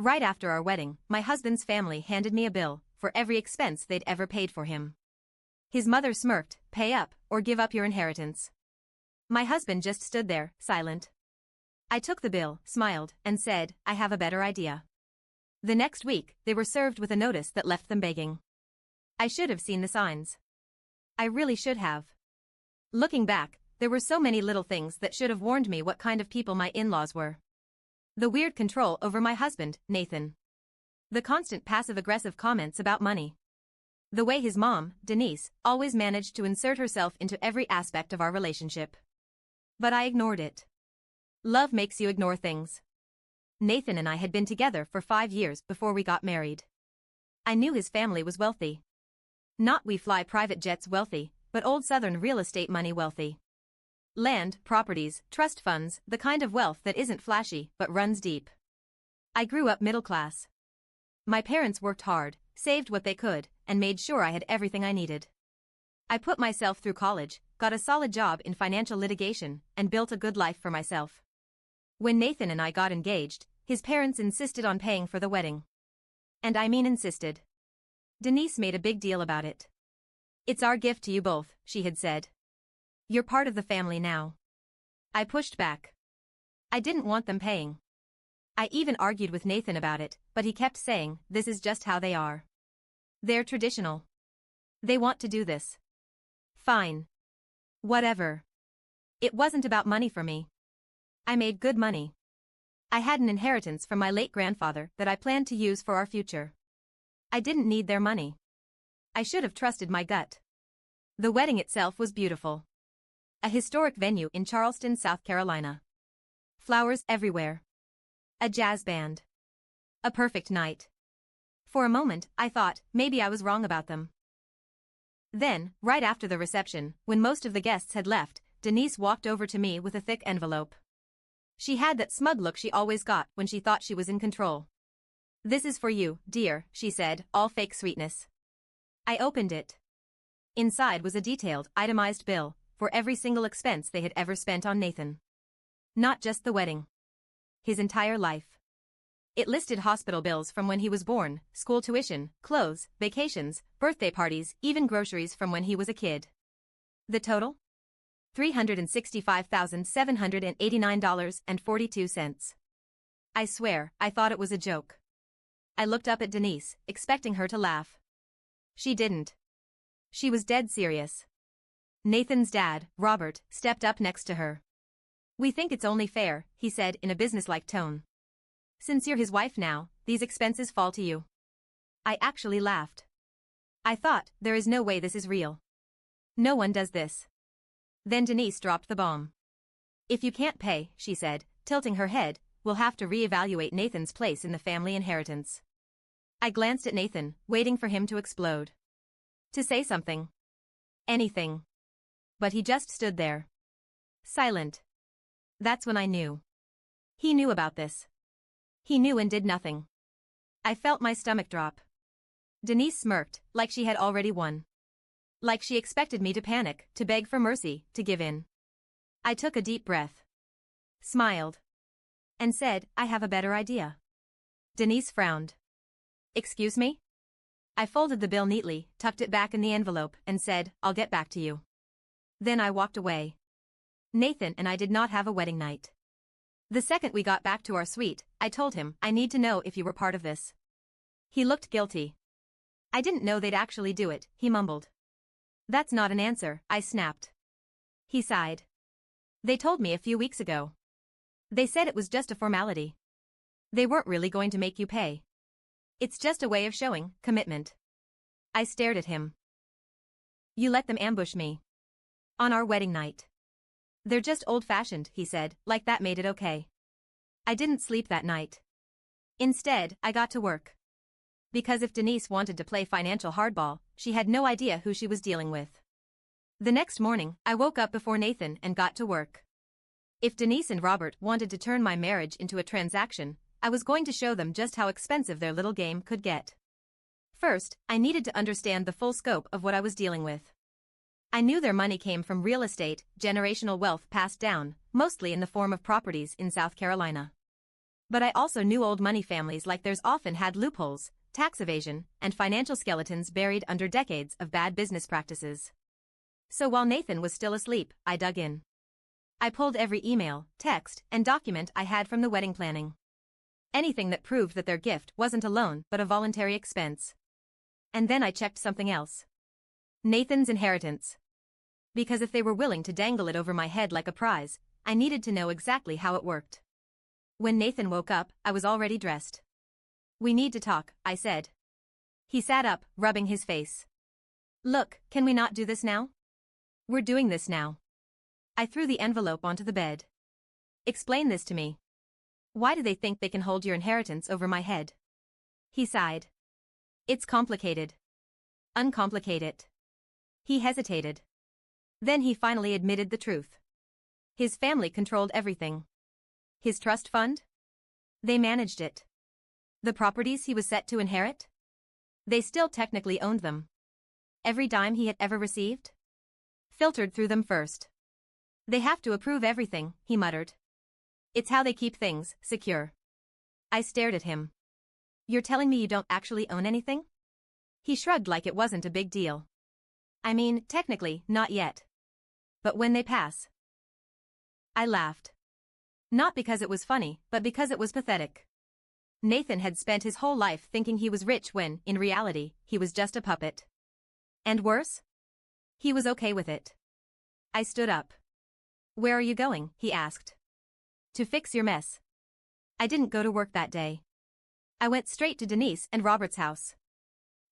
Right after our wedding, my husband's family handed me a bill for every expense they'd ever paid for him. His mother smirked, "Pay up, or give up your inheritance." My husband just stood there, silent. I took the bill, smiled, and said, "I have a better idea." The next week, they were served with a notice that left them begging. I should have seen the signs. I really should have. Looking back, there were so many little things that should have warned me what kind of people my in-laws were. The weird control over my husband, Nathan. The constant passive-aggressive comments about money. The way his mom, Denise, always managed to insert herself into every aspect of our relationship. But I ignored it. Love makes you ignore things. Nathan and I had been together for 5 years before we got married. I knew his family was wealthy. Not we fly private jets wealthy, but old Southern real estate money wealthy. Land, properties, trust funds, the kind of wealth that isn't flashy but runs deep. I grew up middle class. My parents worked hard, saved what they could, and made sure I had everything I needed. I put myself through college, got a solid job in financial litigation, and built a good life for myself. When Nathan and I got engaged, his parents insisted on paying for the wedding. And I mean insisted. Denise made a big deal about it. "It's our gift to you both," she had said. "You're part of the family now." I pushed back. I didn't want them paying. I even argued with Nathan about it, but he kept saying, "This is just how they are. They're traditional. They want to do this. Fine. Whatever." It wasn't about money for me. I made good money. I had an inheritance from my late grandfather that I planned to use for our future. I didn't need their money. I should have trusted my gut. The wedding itself was beautiful. A historic venue in Charleston, South Carolina. Flowers everywhere. A jazz band. A perfect night. For a moment, I thought, maybe I was wrong about them. Then, right after the reception, when most of the guests had left, Denise walked over to me with a thick envelope. She had that smug look she always got when she thought she was in control. "This is for you, dear," she said, all fake sweetness. I opened it. Inside was a detailed, itemized bill for every single expense they had ever spent on Nathan. Not just the wedding. His entire life. It listed hospital bills from when he was born, school tuition, clothes, vacations, birthday parties, even groceries from when he was a kid. The total? $365,789.42. I swear, I thought it was a joke. I looked up at Denise, expecting her to laugh. She didn't. She was dead serious. Nathan's dad, Robert, stepped up next to her. "We think it's only fair," he said in a businesslike tone. "Since you're his wife now, these expenses fall to you." I actually laughed. I thought, there is no way this is real. No one does this. Then Denise dropped the bomb. "If you can't pay," she said, tilting her head, "we'll have to reevaluate Nathan's place in the family inheritance." I glanced at Nathan, waiting for him to explode. To say something. Anything. But he just stood there. Silent. That's when I knew. He knew about this. He knew and did nothing. I felt my stomach drop. Denise smirked, like she had already won. Like she expected me to panic, to beg for mercy, to give in. I took a deep breath. Smiled. And said, "I have a better idea." Denise frowned. "Excuse me?" I folded the bill neatly, tucked it back in the envelope, and said, "I'll get back to you." Then I walked away. Nathan and I did not have a wedding night. The second we got back to our suite, I told him, "I need to know if you were part of this." He looked guilty. "I didn't know they'd actually do it," he mumbled. "That's not an answer," I snapped. He sighed. "They told me a few weeks ago. They said it was just a formality. They weren't really going to make you pay. It's just a way of showing commitment." I stared at him. "You let them ambush me. On our wedding night. They're just old-fashioned," he said, like that made it okay. I didn't sleep that night. Instead, I got to work. Because if Denise wanted to play financial hardball, she had no idea who she was dealing with. The next morning, I woke up before Nathan and got to work. If Denise and Robert wanted to turn my marriage into a transaction, I was going to show them just how expensive their little game could get. First, I needed to understand the full scope of what I was dealing with. I knew their money came from real estate, generational wealth passed down, mostly in the form of properties in South Carolina. But I also knew old money families like theirs often had loopholes, tax evasion, and financial skeletons buried under decades of bad business practices. So while Nathan was still asleep, I dug in. I pulled every email, text, and document I had from the wedding planning. Anything that proved that their gift wasn't a loan but a voluntary expense. And then I checked something else. Nathan's inheritance. Because if they were willing to dangle it over my head like a prize, I needed to know exactly how it worked. When Nathan woke up, I was already dressed. "We need to talk," I said. He sat up, rubbing his face. "Look, can we not do this now? We're doing this now." I threw the envelope onto the bed. "Explain this to me. Why do they think they can hold your inheritance over my head?" He sighed. "It's complicated." "Uncomplicate it." He hesitated. Then he finally admitted the truth. His family controlled everything. His trust fund? They managed it. The properties he was set to inherit? They still technically owned them. Every dime he had ever received? Filtered through them first. "They have to approve everything," he muttered. "It's how they keep things secure." I stared at him. "You're telling me you don't actually own anything?" He shrugged like it wasn't a big deal. "I mean, technically, not yet. But when they pass." I laughed. Not because it was funny, but because it was pathetic. Nathan had spent his whole life thinking he was rich when, in reality, he was just a puppet. And worse? He was okay with it. I stood up. "Where are you going?" he asked. "To fix your mess." I didn't go to work that day. I went straight to Denise and Robert's house.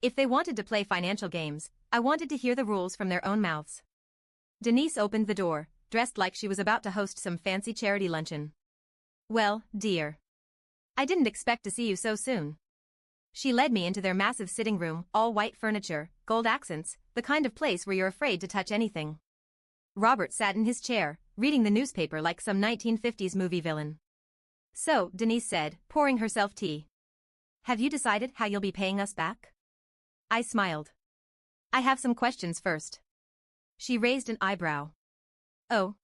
If they wanted to play financial games, I wanted to hear the rules from their own mouths. Denise opened the door, dressed like she was about to host some fancy charity luncheon. "Well, dear. I didn't expect to see you so soon." She led me into their massive sitting room, all white furniture, gold accents, the kind of place where you're afraid to touch anything. Robert sat in his chair, reading the newspaper like some 1950s movie villain. "So," Denise said, pouring herself tea. "Have you decided how you'll be paying us back?" I smiled. "I have some questions first." She raised an eyebrow. "Oh."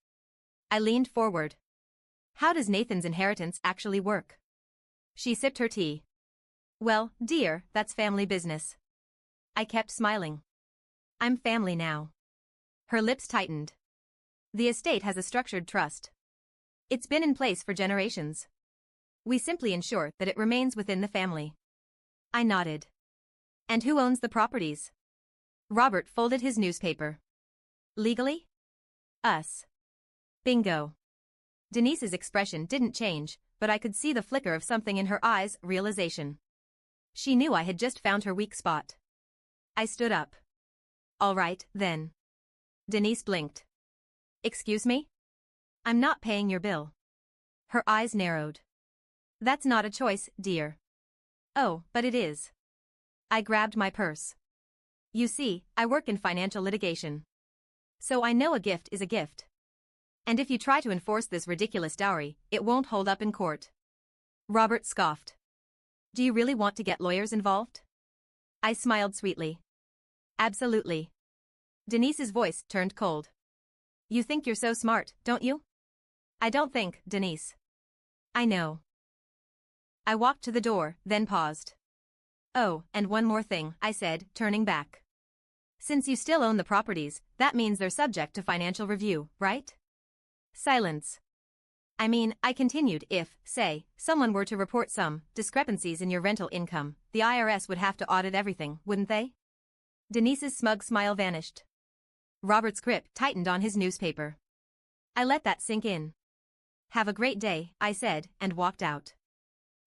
I leaned forward. "How does Nathan's inheritance actually work?" She sipped her tea. "Well, dear, that's family business." I kept smiling. "I'm family now." Her lips tightened. "The estate has a structured trust. It's been in place for generations. We simply ensure that it remains within the family." I nodded. "And who owns the properties?" Robert folded his newspaper. "Legally? Us." Bingo. Denise's expression didn't change, but I could see the flicker of something in her eyes, realization. She knew I had just found her weak spot. I stood up. "All right, then." Denise blinked. "Excuse me? I'm not paying your bill." Her eyes narrowed. "That's not a choice, dear." "Oh, but it is." I grabbed my purse. "You see, I work in financial litigation. So I know a gift is a gift. And if you try to enforce this ridiculous dowry, it won't hold up in court." Robert scoffed. "Do you really want to get lawyers involved?" I smiled sweetly. "Absolutely." Denise's voice turned cold. "You think you're so smart, don't you?" "I don't think, Denise. I know." I walked to the door, then paused. "Oh, and one more thing," I said, turning back. "Since you still own the properties, that means they're subject to financial review, right?" Silence. "I mean," I continued, "if, say, someone were to report some discrepancies in your rental income, the IRS would have to audit everything, wouldn't they?" Denise's smug smile vanished. Robert's grip tightened on his newspaper. I let that sink in. "Have a great day," I said, and walked out.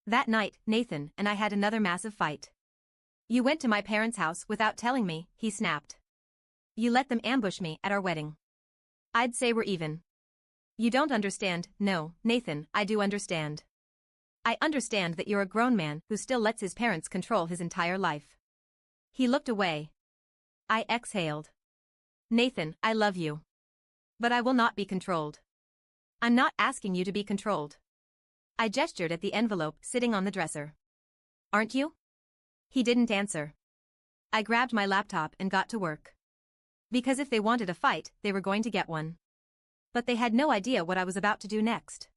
That night, Nathan and I had another massive fight. "You went to my parents' house without telling me," he snapped. "You let them ambush me at our wedding. I'd say we're even." "You don't understand." "No, Nathan, I do understand. I understand that you're a grown man who still lets his parents control his entire life." He looked away. I exhaled. "Nathan, I love you. But I will not be controlled. I'm not asking you to be controlled." I gestured at the envelope sitting on the dresser. "Aren't you?" He didn't answer. I grabbed my laptop and got to work. Because if they wanted a fight, they were going to get one. But they had no idea what I was about to do next.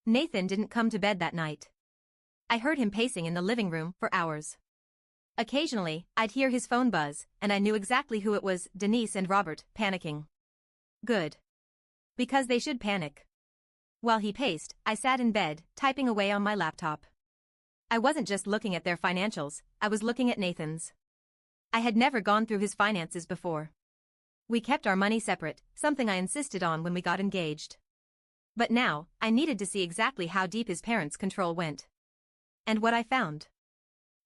Nathan didn't come to bed that night. I heard him pacing in the living room for hours. Occasionally, I'd hear his phone buzz, and I knew exactly who it was, Denise and Robert, panicking. Good. Because they should panic. While he paced, I sat in bed, typing away on my laptop. I wasn't just looking at their financials, I was looking at Nathan's. I had never gone through his finances before. We kept our money separate, something I insisted on when we got engaged. But now, I needed to see exactly how deep his parents' control went. And what I found.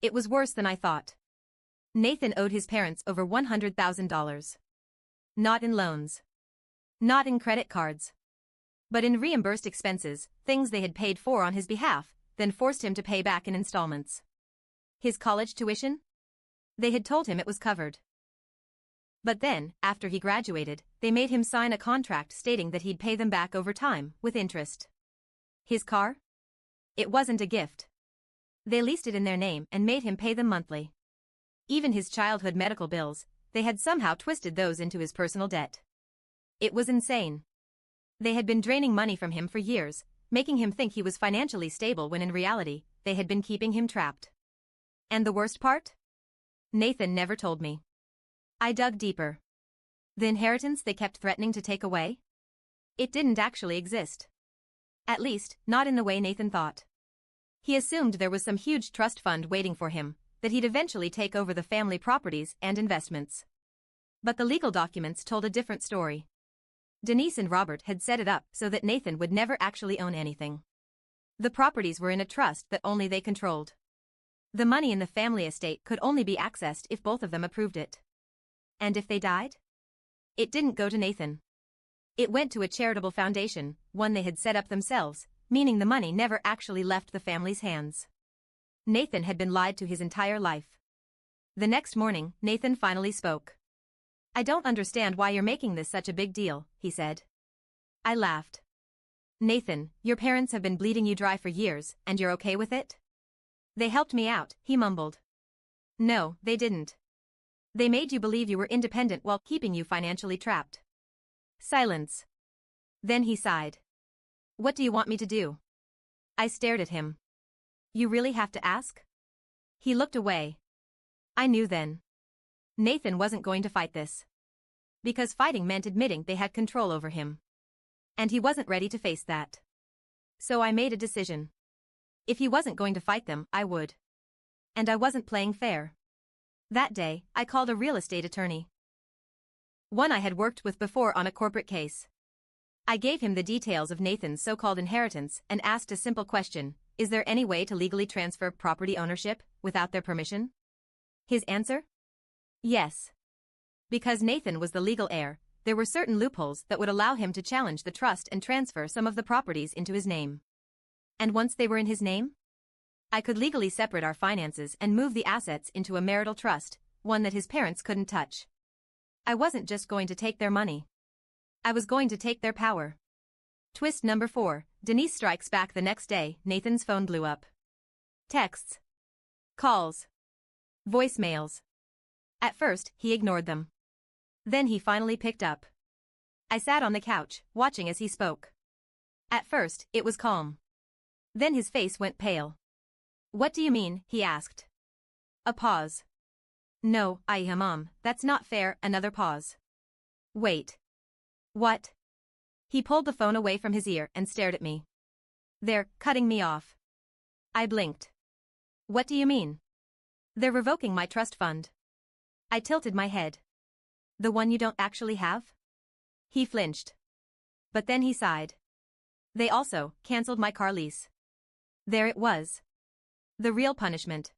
It was worse than I thought. Nathan owed his parents over $100,000. Not in loans. Not in credit cards. But in reimbursed expenses, things they had paid for on his behalf, then forced him to pay back in installments. His college tuition? They had told him it was covered. But then, after he graduated, they made him sign a contract stating that he'd pay them back over time, with interest. His car? It wasn't a gift. They leased it in their name and made him pay them monthly. Even his childhood medical bills, they had somehow twisted those into his personal debt. It was insane. They had been draining money from him for years, making him think he was financially stable when in reality, they had been keeping him trapped. And the worst part? Nathan never told me. I dug deeper. The inheritance they kept threatening to take away? It didn't actually exist. At least, not in the way Nathan thought. He assumed there was some huge trust fund waiting for him, that he'd eventually take over the family properties and investments. But the legal documents told a different story. Denise and Robert had set it up so that Nathan would never actually own anything. The properties were in a trust that only they controlled. The money in the family estate could only be accessed if both of them approved it. And if they died? It didn't go to Nathan. It went to a charitable foundation, one they had set up themselves, meaning the money never actually left the family's hands. Nathan had been lied to his entire life. The next morning, Nathan finally spoke. "I don't understand why you're making this such a big deal," he said. I laughed. "Nathan, your parents have been bleeding you dry for years, and you're okay with it?" "They helped me out," he mumbled. "No, they didn't. They made you believe you were independent while keeping you financially trapped." Silence. Then he sighed. "What do you want me to do?" I stared at him. "You really have to ask?" He looked away. I knew then. Nathan wasn't going to fight this. Because fighting meant admitting they had control over him. And he wasn't ready to face that. So I made a decision. If he wasn't going to fight them, I would. And I wasn't playing fair. That day, I called a real estate attorney. One I had worked with before on a corporate case. I gave him the details of Nathan's so-called inheritance and asked a simple question: is there any way to legally transfer property ownership without their permission? His answer? Yes. Because Nathan was the legal heir, there were certain loopholes that would allow him to challenge the trust and transfer some of the properties into his name. And once they were in his name, I could legally separate our finances and move the assets into a marital trust, one that his parents couldn't touch. I wasn't just going to take their money. I was going to take their power. Twist number 4, Denise strikes back the next day. Nathan's phone blew up. Texts. Calls. Voicemails. At first, he ignored them. Then he finally picked up. I sat on the couch, watching as he spoke. At first, it was calm. Then his face went pale. "What do you mean?" he asked. A pause. "No, Mom, that's not fair." Another pause. "Wait. What?" He pulled the phone away from his ear and stared at me. "They're cutting me off." I blinked. "What do you mean?" "They're revoking my trust fund." I tilted my head. "The one you don't actually have?" He flinched. But then he sighed. "They also canceled my car lease." There it was. The real punishment.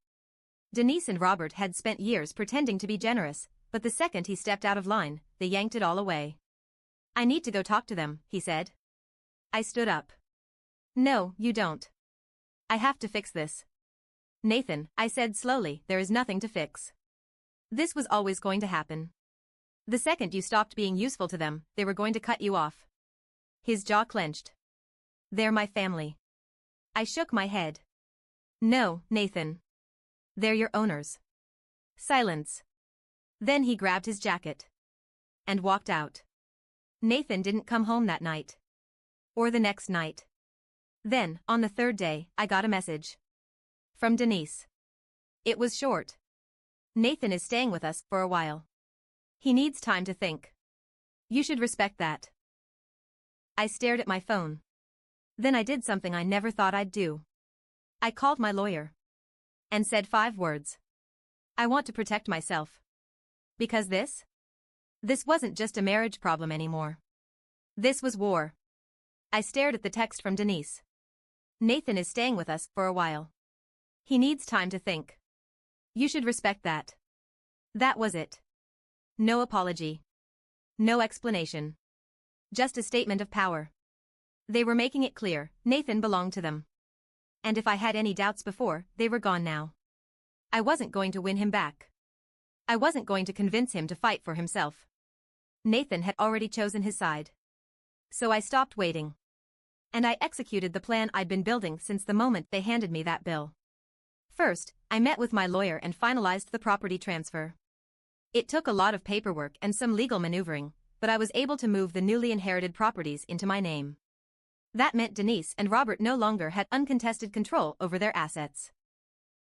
Denise and Robert had spent years pretending to be generous, but the second he stepped out of line, they yanked it all away. "I need to go talk to them," he said. I stood up. "No, you don't. I have to fix this." "Nathan," I said slowly, "there is nothing to fix. This was always going to happen. The second you stopped being useful to them, they were going to cut you off." His jaw clenched. "They're my family." I shook my head. "No, Nathan. They're your owners." Silence. Then he grabbed his jacket. And walked out. Nathan didn't come home that night. Or the next night. Then, on the third day, I got a message. From Denise. It was short. Nathan is staying with us for a while. He needs time to think. You should respect that. I stared at my phone. Then I did something I never thought I'd do. I called my lawyer. And said 5 words. I want to protect myself. Because this wasn't just a marriage problem anymore. This was war. I stared at the text from Denise. Nathan is staying with us for a while. He needs time to think. You should respect that. That was it. No apology. No explanation. Just a statement of power. They were making it clear, Nathan belonged to them. And if I had any doubts before, they were gone now. I wasn't going to win him back. I wasn't going to convince him to fight for himself. Nathan had already chosen his side. So I stopped waiting. And I executed the plan I'd been building since the moment they handed me that bill. First, I met with my lawyer and finalized the property transfer. It took a lot of paperwork and some legal maneuvering, but I was able to move the newly inherited properties into my name. That meant Denise and Robert no longer had uncontested control over their assets.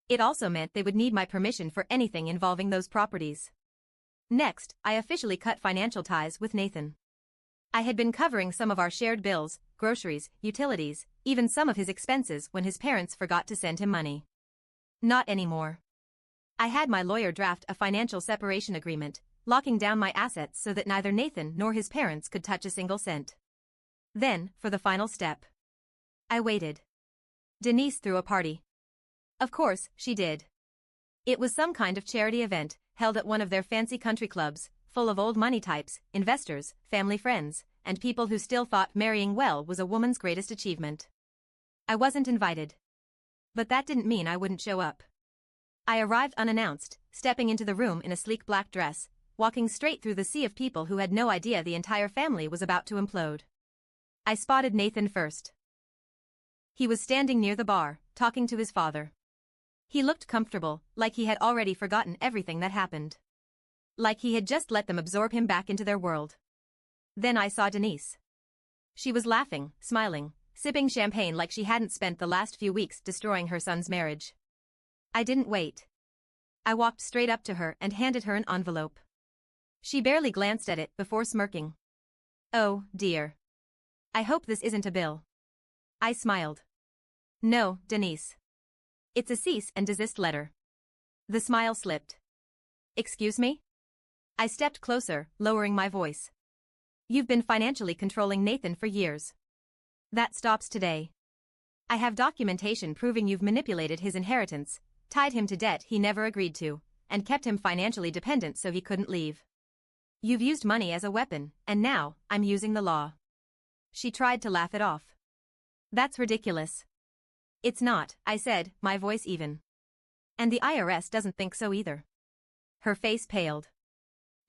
It also meant they would need my permission for anything involving those properties. Next, I officially cut financial ties with Nathan. I had been covering some of our shared bills, groceries, utilities, even some of his expenses when his parents forgot to send him money. Not anymore. I had my lawyer draft a financial separation agreement, locking down my assets so that neither Nathan nor his parents could touch a single cent. Then, for the final step. I waited. Denise threw a party. Of course, she did. It was some kind of charity event, held at one of their fancy country clubs, full of old money types, investors, family friends, and people who still thought marrying well was a woman's greatest achievement. I wasn't invited. But that didn't mean I wouldn't show up. I arrived unannounced, stepping into the room in a sleek black dress, walking straight through the sea of people who had no idea the entire family was about to implode. I spotted Nathan first. He was standing near the bar, talking to his father. He looked comfortable, like he had already forgotten everything that happened. Like he had just let them absorb him back into their world. Then I saw Denise. She was laughing, smiling, sipping champagne like she hadn't spent the last few weeks destroying her son's marriage. I didn't wait. I walked straight up to her and handed her an envelope. She barely glanced at it before smirking. Oh, dear. I hope this isn't a bill. I smiled. No, Denise. It's a cease and desist letter. The smile slipped. Excuse me? I stepped closer, lowering my voice. You've been financially controlling Nathan for years. That stops today. I have documentation proving you've manipulated his inheritance, tied him to debt he never agreed to, and kept him financially dependent so he couldn't leave. You've used money as a weapon, and now, I'm using the law. She tried to laugh it off. That's ridiculous. It's not, I said, my voice even. And the IRS doesn't think so either. Her face paled.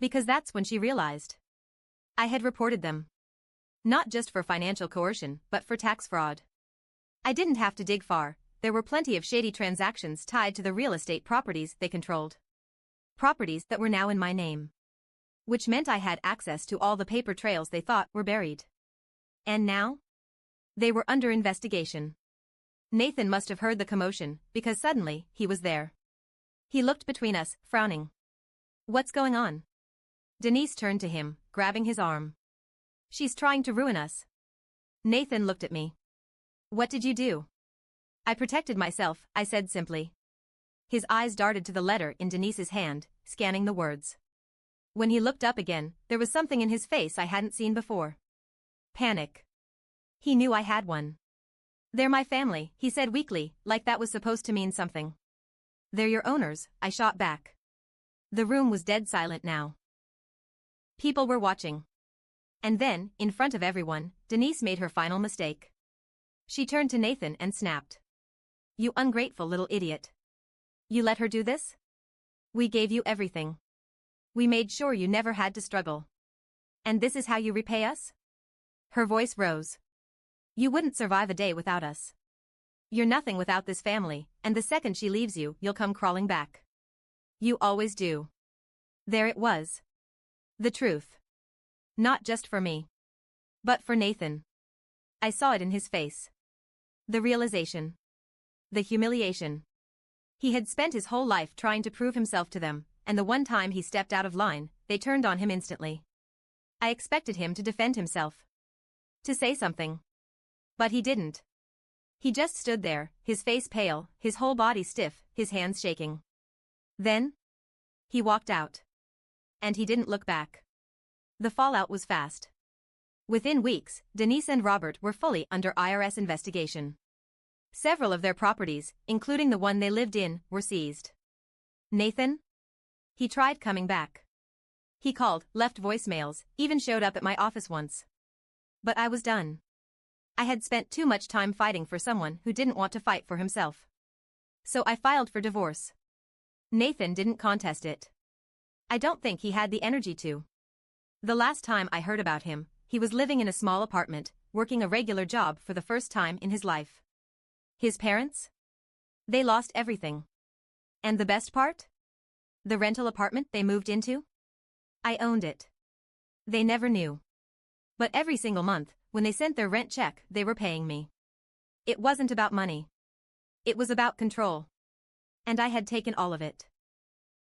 Because that's when she realized. I had reported them. Not just for financial coercion, but for tax fraud. I didn't have to dig far, there were plenty of shady transactions tied to the real estate properties they controlled. Properties that were now in my name. Which meant I had access to all the paper trails they thought were buried. And now? They were under investigation. Nathan must have heard the commotion, because suddenly, he was there. He looked between us, frowning. What's going on? Denise turned to him, grabbing his arm. She's trying to ruin us. Nathan looked at me. What did you do? I protected myself, I said simply. His eyes darted to the letter in Denise's hand, scanning the words. When he looked up again, there was something in his face I hadn't seen before. Panic. He knew I had one. They're my family, he said weakly, like that was supposed to mean something. They're your owners, I shot back. The room was dead silent now. People were watching. And then, in front of everyone, Denise made her final mistake. She turned to Nathan and snapped. You ungrateful little idiot. You let her do this? We gave you everything. We made sure you never had to struggle. And this is how you repay us? Her voice rose. You wouldn't survive a day without us. You're nothing without this family, and the second she leaves you, you'll come crawling back. You always do. There it was. The truth. Not just for me. But for Nathan. I saw it in his face. The realization. The humiliation. He had spent his whole life trying to prove himself to them, and the one time he stepped out of line, they turned on him instantly. I expected him to defend himself. To say something. But he didn't. He just stood there, his face pale, his whole body stiff, his hands shaking. Then? He walked out. And he didn't look back. The fallout was fast. Within weeks, Denise and Robert were fully under IRS investigation. Several of their properties, including the one they lived in, were seized. Nathan? He tried coming back. He called, left voicemails, even showed up at my office once. But I was done. I had spent too much time fighting for someone who didn't want to fight for himself. So I filed for divorce. Nathan didn't contest it. I don't think he had the energy to. The last time I heard about him, he was living in a small apartment, working a regular job for the first time in his life. His parents? They lost everything. And the best part? The rental apartment they moved into? I owned it. They never knew. But every single month, when they sent their rent check, they were paying me. It wasn't about money. It was about control. And I had taken all of it.